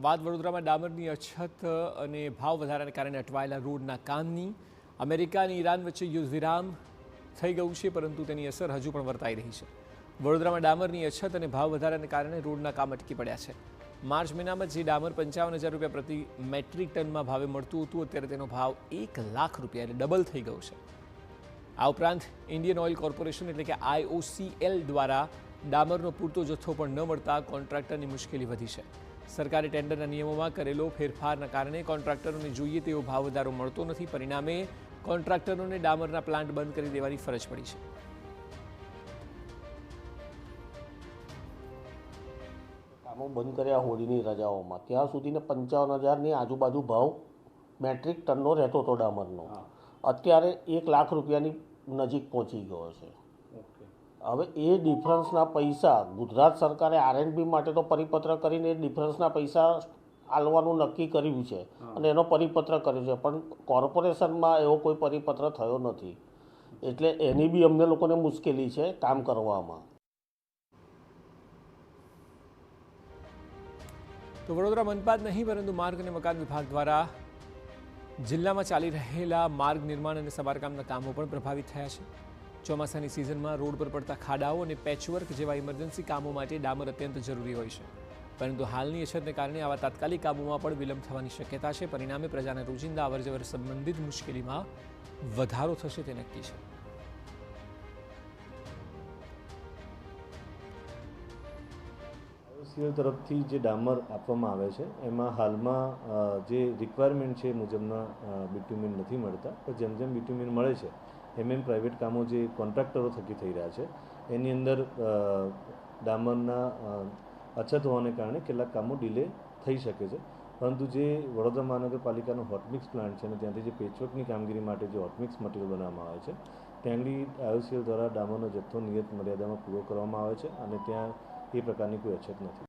વાત વડોદરામાં ડામરની અછત અને ભાવ વધારાને કારણે અટવાયેલા રોડના કામની અમેરિકા અને ઈરાન વચ્ચે યુદ્ધ વિરામ થઈ ગયું છે, પરંતુ તેની અસર હજુ પણ વર્તાઈ રહી છે. વડોદરામાં ડામરની અછત અને ભાવ વધારાને કારણે રોડના કામ અટકી પડ્યા છે. માર્ચ મહિનામાં જે ડામર 55,000 રૂપિયા પ્રતિ મેટ્રિક ટનમાં ભાવે મળતું હતું, અત્યારે તેનો ભાવ 1 લાખ રૂપિયા એટલે ડબલ થઈ ગયો છે. આ ઉપરાંત ઇન્ડિયન ઓઇલ કોર્પોરેશન એટલે કે IOCL દ્વારા ડામરનો પૂરતો જથ્થો પણ ન મળતા કોન્ટ્રાક્ટરની મુશ્કેલી વધી છે. સરકારે ટેન્ડરના નિયમોમાં કરેલો ફેરફારના કારણે કોન્ટ્રાક્ટરોને જોઈએ તેવો ભાવ વધારો મળતો નથી. પરિણામે કોન્ટ્રાક્ટરોને ડામરના પ્લાન્ટ બંધ કરી દેવાની ફરજ પડી છે. કામો બંધ કર્યા હોળીની રજાઓમાં, ત્યાં સુધીને 55,000ની આજુબાજુ ભાવ મેટ્રિક ટનનો રહેતો હતો ડામરનો. અત્યારે 1 લાખ રૂપિયાની નજીક પહોંચી ગયો છે. હવે એ ડિફરન્સના પૈસા ગુજરાત સરકારે R&B માટે તો પરિપત્ર કરીને એ ડિફરન્સના પૈસા આલવાનું નક્કી કર્યું છે અને એનો પરિપત્ર કર્યો છે, પણ કોર્પોરેશનમાં એવો કોઈ પરિપત્ર થયો નથી, એટલે એની બી અમને લોકોને મુશ્કેલી છે કામ કરવામાં. તો વડોદરા મનપા જ નહીં, પરંતુ માર્ગ અને મકાન વિભાગ દ્વારા જિલ્લામાં ચાલી રહેલા માર્ગ નિર્માણ અને સમારકામના કામો પણ પ્રભાવિત થયા છે. ચોમાસાની સિઝનમાં રોડ પર પડતા ખાડાઓ અને પેચવર્ક જેવા ઇમરજન્સી કામો માટે ડામર અત્યંત જરૂરી હોય છે, પરંતુ હાલની અછતને કારણે આવા તાત્કાલિક કામોમાં પણ વિલંબ થવાની શક્યતા છે. પરિણામે પ્રજાના રોજિંદા અવરજવર સંબંધિત મુશ્કેલીમાં વધારો થશે તે નક્કી છે. IOCL તરફથી જે ડામર આપવામાં આવે છે એમાં હાલમાં જે રિક્વાયરમેન્ટ છે એ મુજબના બિટ્યુમિન નથી મળતા, પણ જેમ જેમ બિટ્યુમિન મળે છે એમ પ્રાઇવેટ કામો જે કોન્ટ્રાક્ટરો થકી થઈ રહ્યા છે એની અંદર ડામરના અછત હોવાને કારણે કેટલાક કામો ડિલે થઈ શકે છે. પરંતુ જે વડોદરા મહાનગરપાલિકાનો હોટમિક્સ પ્લાન્ટ છે અને ત્યાંથી જે પેચવર્કની કામગીરી માટે જે હોટમિક્સ મટીરિયલ બનાવવામાં આવે છે ત્યાં IOCL દ્વારા ડામરનો જથ્થો નિયત મર્યાદામાં પૂરો કરવામાં આવે છે અને ત્યાં એ પ્રકારની કોઈ અછત નથી.